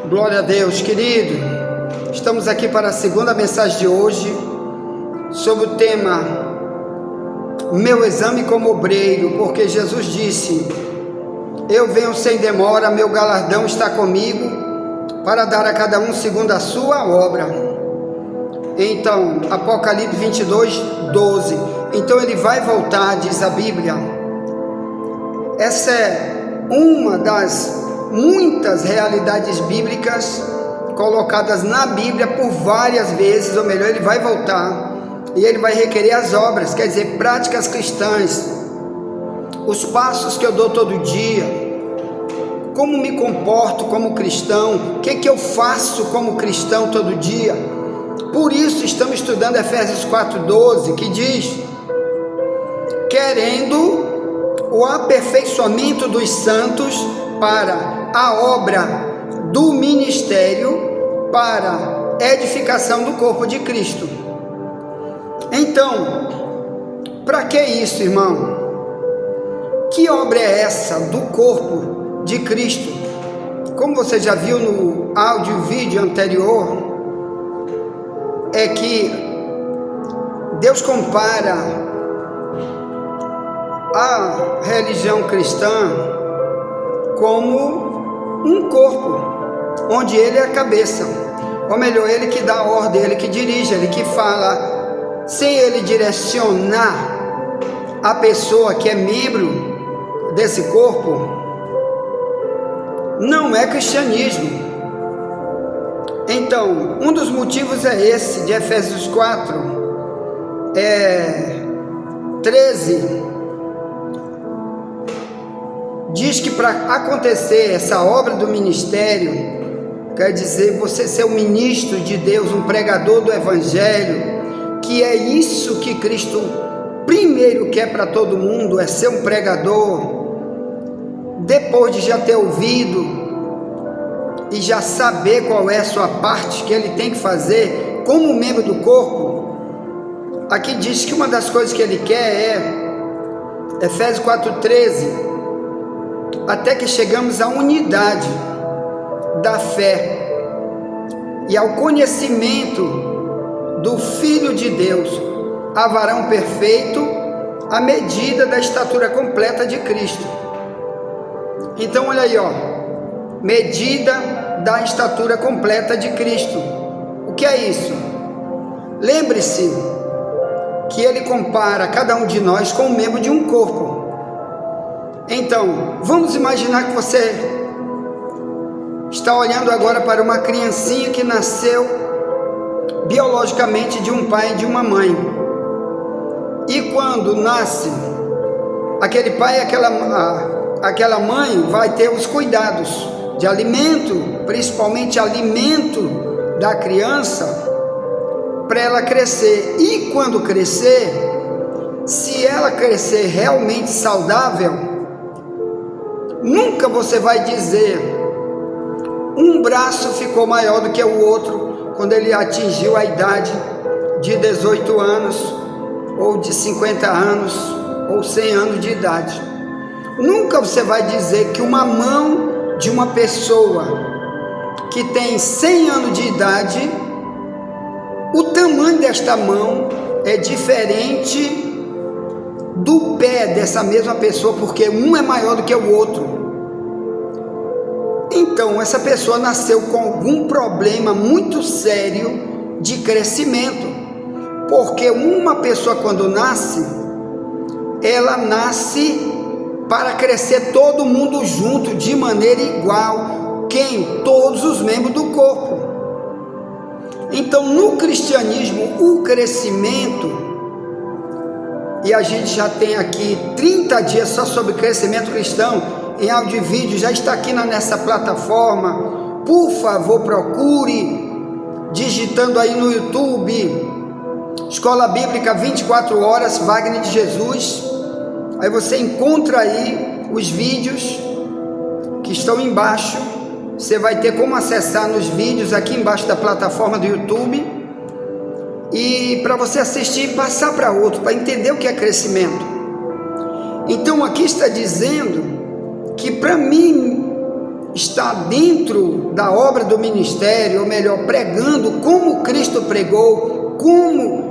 Glória a Deus, querido. Estamos aqui para a segunda mensagem de hoje, sobre o tema Meu exame como obreiro, porque Jesus disse: eu venho sem demora, meu galardão está comigo, para dar a cada um segundo a sua obra. Então, Apocalipse 22, 12. Então ele vai voltar, diz a Bíblia. Essa é uma das muitas realidades bíblicas colocadas na Bíblia por várias vezes, ou melhor, ele vai voltar e ele vai requerer as obras, quer dizer, práticas cristãs, os passos que eu dou todo dia, como me comporto como cristão, o que eu faço como cristão todo dia. Por isso estamos estudando Efésios 4:12, que diz: querendo o aperfeiçoamento dos santos para a obra do ministério, para edificação do corpo de Cristo. Então, para que isso, irmão? Que obra é essa do corpo de Cristo? Como você já viu no áudio e vídeo anterior, é que Deus compara a religião cristã como um corpo, onde ele é a cabeça, ou melhor, ele que dá ordem, ele que dirige, ele que fala. Sem ele direcionar a pessoa que é membro desse corpo, não é cristianismo. Então, um dos motivos é esse, de Efésios 4:13, diz que para acontecer essa obra do ministério, quer dizer, você ser um ministro de Deus, um pregador do Evangelho, que é isso que Cristo primeiro quer para todo mundo, é ser um pregador. Depois de já ter ouvido e já saber qual é a sua parte que ele tem que fazer como membro do corpo, aqui diz que uma das coisas que ele quer é Efésios 4:13, até que chegamos à unidade da fé e ao conhecimento do Filho de Deus, a varão perfeito, à medida da estatura completa de Cristo. Então olha aí, medida da estatura completa de Cristo. O que é isso? Lembre-se que ele compara cada um de nós com um membro de um corpo. Então, vamos imaginar que você está olhando agora para uma criancinha que nasceu biologicamente de um pai e de uma mãe. E quando nasce, aquele pai e aquela mãe vai ter os cuidados de alimento, principalmente alimento da criança, para ela crescer. E quando crescer, se ela crescer realmente saudável, nunca você vai dizer um braço ficou maior do que o outro quando ele atingiu a idade de 18 anos, ou de 50 anos, ou 100 anos de idade. Nunca você vai dizer que uma mão de uma pessoa que tem 100 anos de idade, o tamanho desta mão é diferente do pé dessa mesma pessoa, porque um é maior do que o outro. Então, essa pessoa nasceu com algum problema muito sério de crescimento, porque uma pessoa quando nasce, ela nasce para crescer todo mundo junto, de maneira igual, quem? Todos os membros do corpo. Então, no cristianismo, o crescimento, e a gente já tem aqui 30 dias só sobre crescimento cristão, em áudio e vídeo, já está aqui nessa plataforma. Por favor, procure, digitando aí no YouTube, Escola Bíblica 24 Horas, Wagner de Jesus. Aí você encontra aí os vídeos que estão embaixo. Você vai ter como acessar nos vídeos aqui embaixo da plataforma do YouTube. E para você assistir e passar para outro, para entender o que é crescimento. Então aqui está dizendo que para mim estar dentro da obra do ministério, ou melhor, pregando como Cristo pregou, como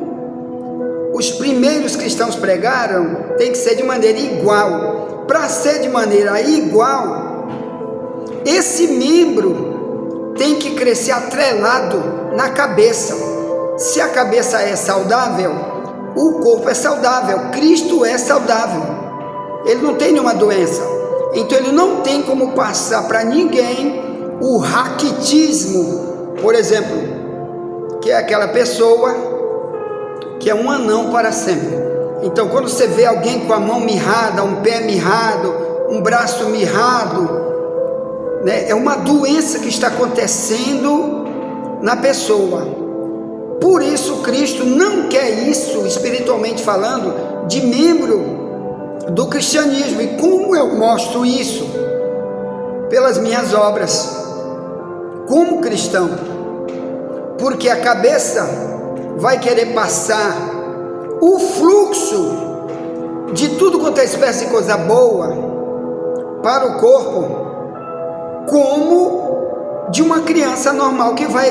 os primeiros cristãos pregaram, tem que ser de maneira igual. Para ser de maneira igual, esse membro tem que crescer atrelado na cabeça. Se a cabeça é saudável, o corpo é saudável, Cristo é saudável. Ele não tem nenhuma doença, então ele não tem como passar para ninguém o raquitismo, por exemplo, que é aquela pessoa que é um anão para sempre. Então quando você vê alguém com a mão mirrada, um pé mirrado, um braço mirrado, né, é uma doença que está acontecendo na pessoa. Por isso Cristo não quer isso, espiritualmente falando, de membro do cristianismo. E como eu mostro isso? Pelas minhas obras como cristão, porque a cabeça vai querer passar o fluxo de tudo quanto é espécie de coisa boa para o corpo, como de uma criança normal que vai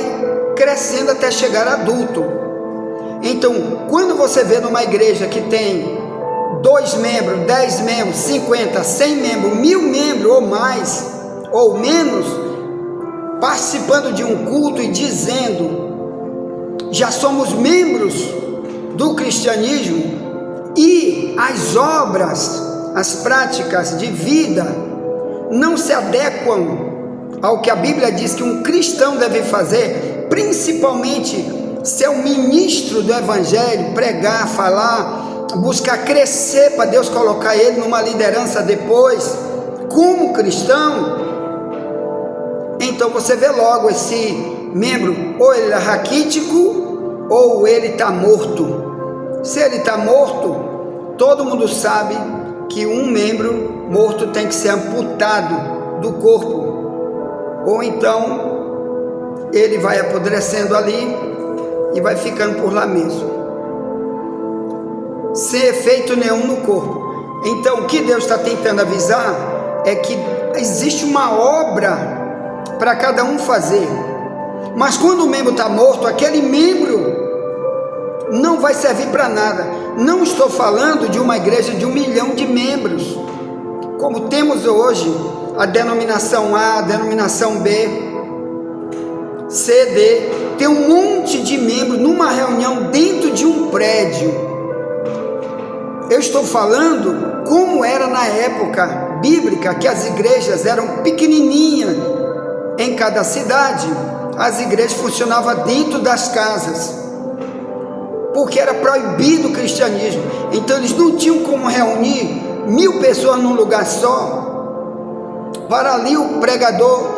crescendo até chegar adulto. Então quando você vê numa igreja que tem 2 membros, 10 membros, 50, 100 membros, 1000 membros ou mais ou menos participando de um culto e dizendo já somos membros do cristianismo, e as obras, as práticas de vida não se adequam ao que a Bíblia diz que um cristão deve fazer, principalmente ser um ministro do evangelho, pregar, falar, buscar crescer para Deus colocar ele numa liderança depois, como cristão. Então você vê logo esse membro, ou ele é raquítico, ou ele está morto. Se ele está morto, todo mundo sabe que um membro morto tem que ser amputado do corpo, ou então ele vai apodrecendo ali e vai ficando por lá mesmo, sem efeito nenhum no corpo. Então o que Deus está tentando avisar é que existe uma obra para cada um fazer, mas quando o membro está morto, aquele membro não vai servir para nada. Não estou falando de uma igreja de 1 milhão de membros, como temos hoje a denominação A, a denominação B, C, D, tem um monte de membros numa reunião dentro de um prédio. Eu estou falando como era na época bíblica, que as igrejas eram pequenininhas em cada cidade. As igrejas funcionavam dentro das casas, porque era proibido o cristianismo. Então eles não tinham como reunir 1000 pessoas num lugar só, para ali o pregador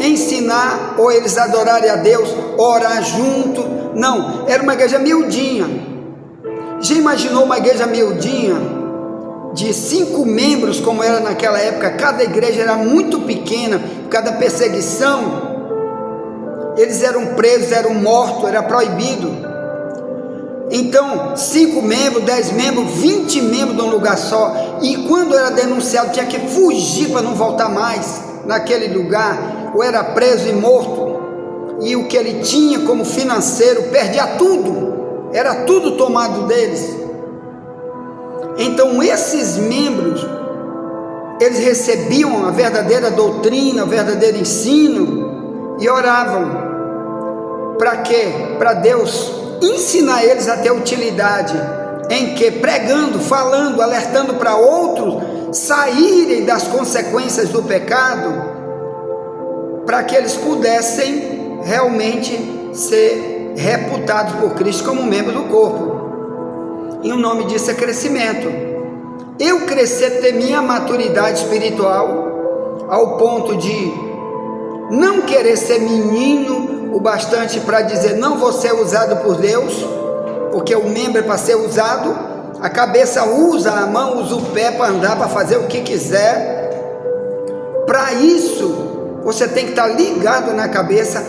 ensinar, ou eles adorarem a Deus, orar junto. Não, era uma igreja miudinha. Já imaginou uma igreja miudinha, de 5 membros, como era naquela época? Cada igreja era muito pequena, por causa da perseguição. Eles eram presos, eram mortos, era proibido. Então 5 membros, 10 membros, 20 membros num lugar só. E quando era denunciado, tinha que fugir para não voltar mais naquele lugar, ou era preso e morto. E o que ele tinha como financeiro, perdia tudo, era tudo tomado deles. Então esses membros, eles recebiam a verdadeira doutrina, o verdadeiro ensino, e oravam. Para quê? Para Deus ensinar eles a ter utilidade, em que? Pregando, falando, alertando para outros saírem das consequências do pecado, para que eles pudessem realmente ser reputados por Cristo como membro do corpo. E o nome disso é crescimento. Eu crescer, ter minha maturidade espiritual ao ponto de não querer ser menino o bastante para dizer não vou ser usado por Deus, porque o membro é para ser usado, a cabeça usa, a mão usa o pé para andar, para fazer o que quiser. Para isso você tem que estar ligado na cabeça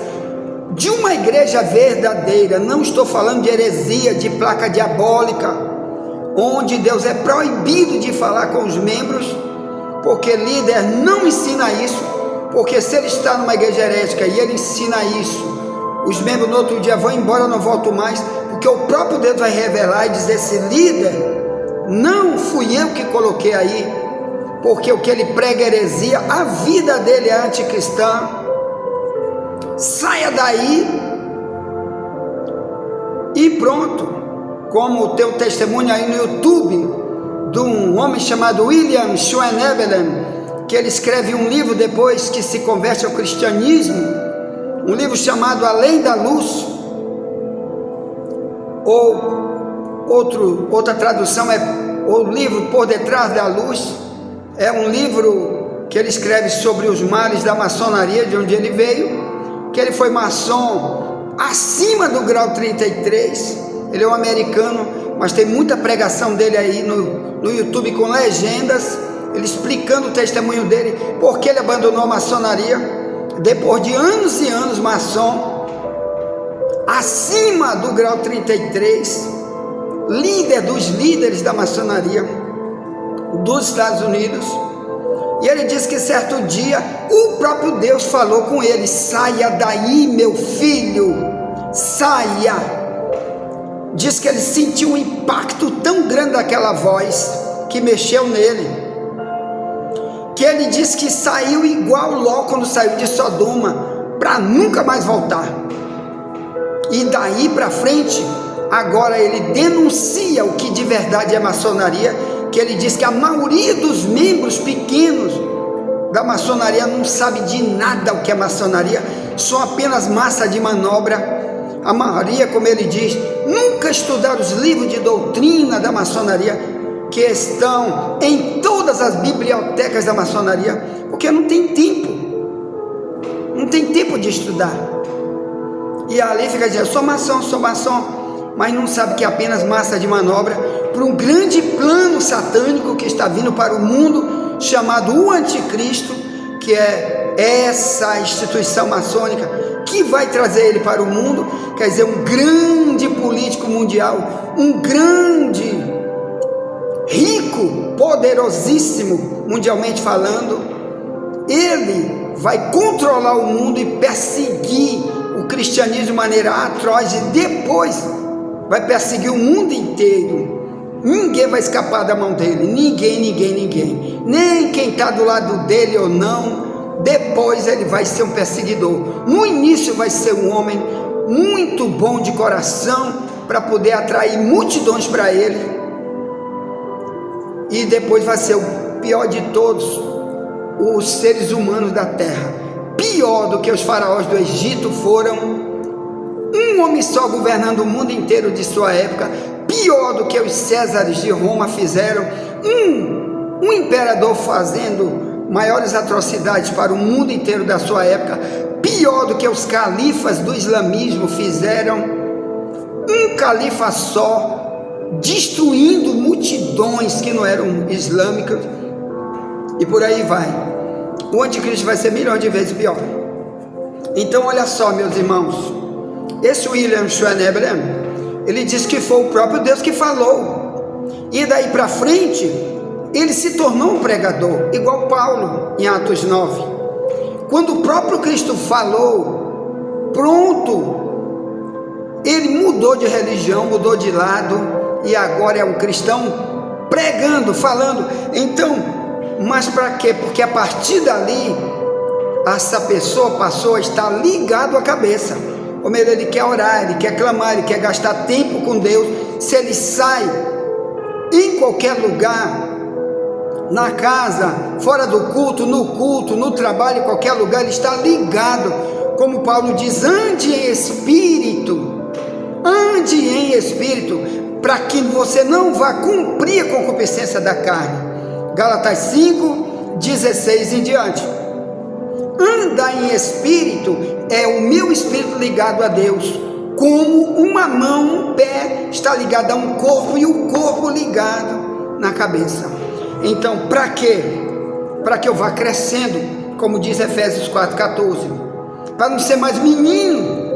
de uma igreja verdadeira. Não estou falando de heresia, de placa diabólica, onde Deus é proibido de falar com os membros, porque líder não ensina isso, porque se ele está numa igreja herética e ele ensina isso, os membros no outro dia vão embora, não voltam mais, porque o próprio Deus vai revelar e dizer: esse líder não fui eu que coloquei aí, porque o que ele prega é heresia, a vida dele é anticristã, saia daí e pronto. Como tem o testemunho aí no YouTube de um homem chamado William Schweinebelen, que ele escreve um livro depois que se converte ao cristianismo, um livro chamado Além da Luz, ou outra tradução é o livro Por Detrás da Luz. É um livro que ele escreve sobre os males da maçonaria, de onde ele veio, que ele foi maçom acima do grau 33, ele é um americano, mas tem muita pregação dele aí no YouTube com legendas, ele explicando o testemunho dele, porque ele abandonou a maçonaria, depois de anos e anos maçom, acima do grau 33, líder dos líderes da maçonaria dos Estados Unidos. E ele diz que certo dia o próprio Deus falou com ele: saia daí, meu filho, saia. Diz que ele sentiu um impacto tão grande daquela voz que mexeu nele, que ele diz que saiu igual Ló quando saiu de Sodoma, para nunca mais voltar. E daí para frente, agora ele denuncia o que de verdade é maçonaria, que ele diz que a maioria dos membros pequenos da maçonaria não sabe de nada o que é maçonaria, são apenas massa de manobra. A maioria, como ele diz, nunca estudaram os livros de doutrina da maçonaria, que estão em todas as bibliotecas da maçonaria, porque não tem tempo de estudar. E ali fica dizendo: sou maçom, mas não sabe que é apenas massa de manobra para um grande plano satânico que está vindo para o mundo, chamado o Anticristo, que é essa instituição maçônica que vai trazer ele para o mundo. Quer dizer, um grande político mundial, um grande, rico, poderosíssimo, mundialmente falando. Ele vai controlar o mundo e perseguir o cristianismo de maneira atroz, e depois vai perseguir o mundo inteiro. Ninguém vai escapar da mão dele, ninguém, nem quem está do lado dele ou não. Depois ele vai ser um perseguidor. No início vai ser um homem muito bom de coração, para poder atrair multidões para ele, e depois vai ser o pior de todos os seres humanos da terra, pior do que os faraós do Egito foram, um homem só governando o mundo inteiro de sua época, pior do que os Césares de Roma fizeram, um imperador fazendo maiores atrocidades para o mundo inteiro da sua época, pior do que os califas do islamismo fizeram, um califa só, destruindo multidões que não eram islâmicas, e por aí vai. O anticristo vai ser milhões de vezes pior. Então olha só, meus irmãos, esse William Schweinebelen, ele disse que foi o próprio Deus que falou, e daí para frente ele se tornou um pregador, igual Paulo em Atos 9. Quando o próprio Cristo falou, pronto, ele mudou de religião, mudou de lado, e agora é um cristão pregando, falando. Então, mas para quê? Porque a partir dali, essa pessoa passou a estar ligado à cabeça. Ou melhor, ele quer orar, ele quer clamar, ele quer gastar tempo com Deus. Se ele sai em qualquer lugar, na casa, fora do culto, no trabalho, em qualquer lugar, ele está ligado, como Paulo diz: ande em espírito, para que você não vá cumprir a concupiscência da carne. Gálatas 5, 16 em diante. Andar em espírito é o meu espírito ligado a Deus, como uma mão, um pé está ligado a um corpo, e o corpo ligado na cabeça. Então, para quê? Para que eu vá crescendo, como diz Efésios 4,14, para não ser mais menino,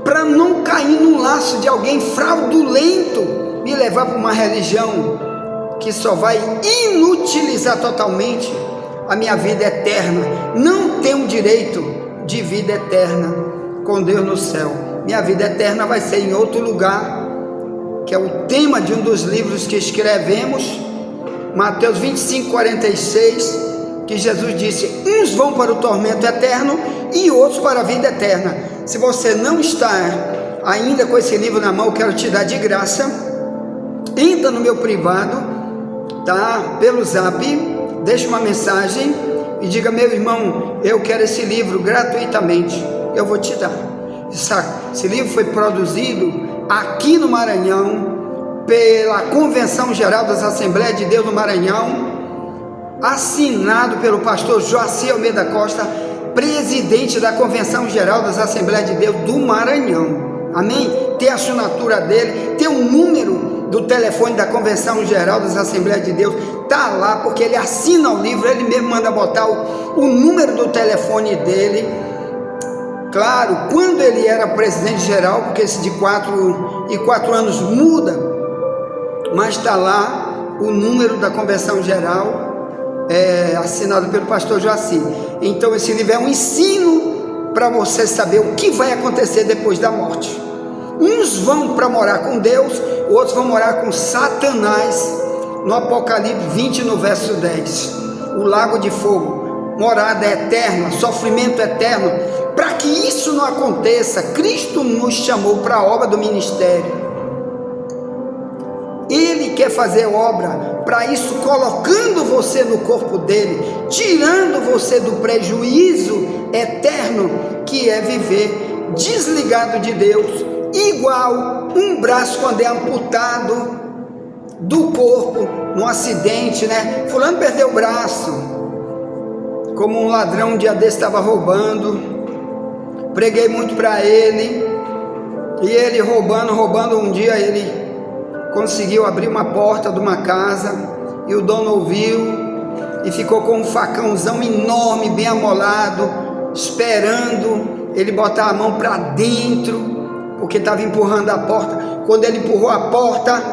para não cair no laço de alguém fraudulento, me levar para uma religião que só vai inutilizar totalmente a minha vida eterna. Não tenho direito de vida eterna com Deus no céu. Minha vida eterna vai ser em outro lugar, que é o tema de um dos livros que escrevemos, Mateus 25:46, que Jesus disse: uns vão para o tormento eterno e outros para a vida eterna. Se você não está ainda com esse livro na mão, eu quero te dar de graça. Entra no meu privado, tá? Pelo Zap, deixa uma mensagem e diga: meu irmão, eu quero esse livro gratuitamente, eu vou te dar. Esse livro foi produzido aqui no Maranhão, pela Convenção Geral das Assembleias de Deus no Maranhão, assinado pelo pastor Joaci Almeida Costa, presidente da Convenção Geral das Assembleias de Deus do Maranhão. Amém? Tem a assinatura dele, tem um número do telefone da Convenção Geral das Assembleias de Deus, tá lá, porque ele assina o livro, ele mesmo manda botar o número do telefone dele. Claro, quando ele era presidente geral, porque esse de 4 em 4 anos muda, mas está lá o número da Convenção Geral, assinado pelo pastor Joaci. Então esse livro é um ensino para você saber o que vai acontecer depois da morte. Uns vão para morar com Deus, outros vão morar com Satanás, no Apocalipse 20, no verso 10. O lago de fogo, morada eterna, sofrimento eterno. Para que isso não aconteça, Cristo nos chamou para a obra do ministério. Ele quer fazer obra para isso, colocando você no corpo dele, tirando você do prejuízo eterno que é viver desligado de Deus, igual um braço quando é amputado do corpo num acidente, né? Fulano perdeu o braço, como um ladrão um dia desse estava roubando. Preguei muito para ele, e ele roubando, um dia ele conseguiu abrir uma porta de uma casa, e o dono ouviu, e ficou com um facãozão enorme, bem amolado, esperando ele botar a mão para dentro, porque estava empurrando a porta. Quando ele empurrou a porta,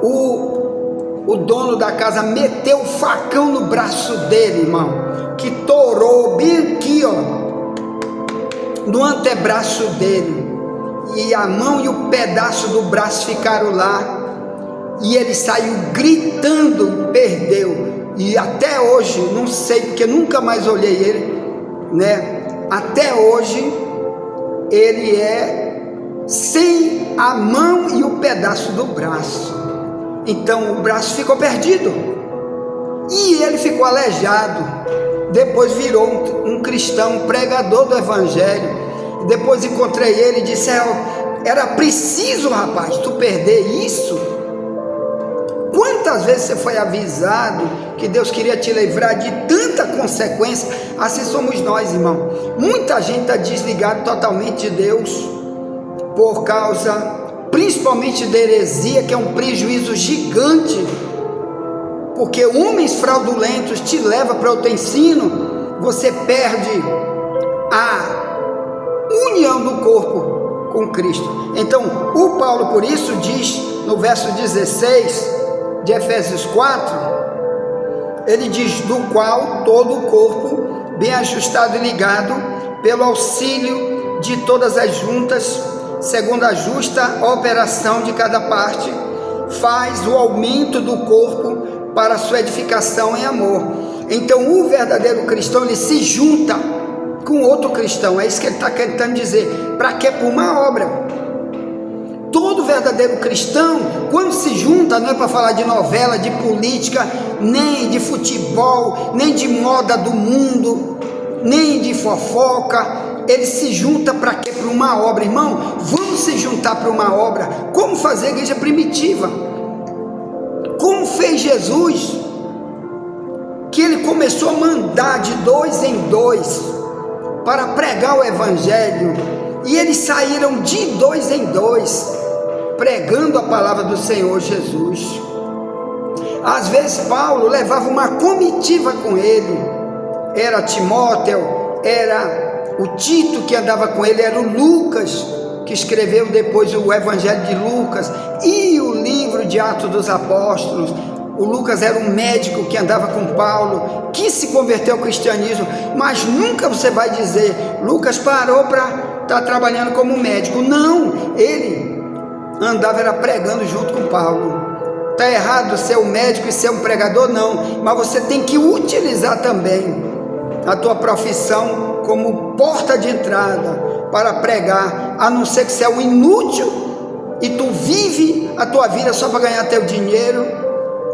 o dono da casa meteu o facão no braço dele, irmão, que torou bem aqui, ó, no antebraço dele, e a mão e o pedaço do braço ficaram lá, e ele saiu gritando, perdeu, e até hoje, não sei, porque nunca mais olhei ele, né? Até hoje, ele é sem a mão e o pedaço do braço. Então o braço ficou perdido, e ele ficou aleijado. Depois virou um cristão, um pregador do evangelho. Depois encontrei ele e disse: era preciso, rapaz, tu perder isso? Quantas vezes você foi avisado que Deus queria te livrar de tanta consequência? Assim somos nós, irmão. Muita gente está desligado totalmente de Deus, por causa principalmente da heresia, que é um prejuízo gigante, porque homens fraudulentos te levam para outro ensino, você perde a união do corpo com Cristo. Então o Paulo por isso diz no verso 16 de Efésios 4, ele diz: do qual todo o corpo, bem ajustado e ligado, pelo auxílio de todas as juntas, segundo a justa operação de cada parte, faz o aumento do corpo para a sua edificação em amor. Então o verdadeiro cristão, ele se junta com outro cristão, é isso que ele está tentando dizer. Para quê? Por uma obra. Todo verdadeiro cristão, quando se junta, não é para falar de novela, de política, nem de futebol, nem de moda do mundo, nem de fofoca. Ele se junta para quê? Para uma obra. Irmão, vamos se juntar para uma obra. Como fazer a igreja primitiva? Como fez Jesus, que ele começou a mandar de 2 em 2 para pregar o evangelho, e eles saíram de 2 em 2 pregando a palavra do Senhor Jesus. Às vezes Paulo levava uma comitiva com ele, era Timóteo, era o Tito que andava com ele, era o Lucas, que escreveu depois o evangelho de Lucas e o livro de Atos dos Apóstolos, o Lucas era um médico que andava com Paulo, que se converteu ao cristianismo, mas nunca você vai dizer, Lucas parou para estar trabalhando como médico. Não, ele andava era pregando junto com Paulo. Está errado ser um médico e ser um pregador? Não, mas você tem que utilizar também a tua profissão como porta de entrada para pregar, a não ser que você é um inútil e tu vive a tua vida só para ganhar teu dinheiro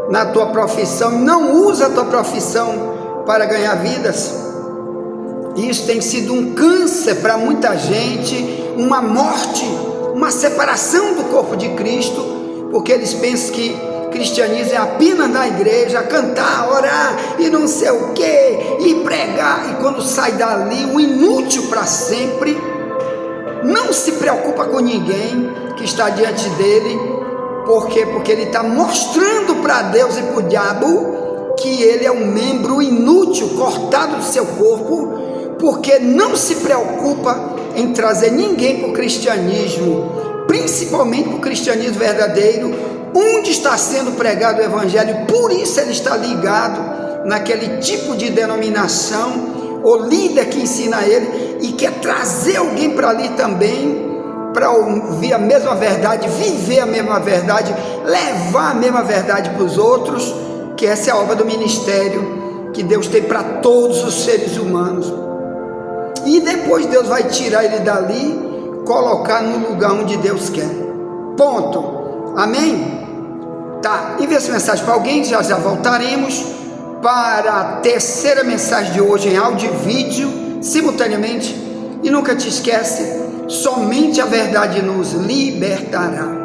na tua profissão, não usa a tua profissão para ganhar vidas. Isso tem sido um câncer para muita gente, uma morte, uma separação do corpo de Cristo, porque eles pensam que cristianismo é apenas na igreja, cantar, orar e não sei o que, e pregar, e quando sai dali, um inútil para sempre, não se preocupa com ninguém que está diante dele. Por quê? Porque ele está mostrando para Deus e para o diabo que ele é um membro inútil, cortado do seu corpo, porque não se preocupa em trazer ninguém para o cristianismo, principalmente para o cristianismo verdadeiro, onde está sendo pregado o evangelho. Por isso ele está ligado naquele tipo de denominação, o líder que ensina ele, e quer trazer alguém para ali também, para ouvir a mesma verdade, viver a mesma verdade, levar a mesma verdade para os outros, que essa é a obra do ministério que Deus tem para todos os seres humanos. E depois Deus vai tirar ele dali, colocar no lugar onde Deus quer. Ponto. Amém? Tá, envia essa mensagem para alguém, já voltaremos para a terceira mensagem de hoje em áudio e vídeo, simultaneamente. E nunca te esquece, somente a verdade nos libertará.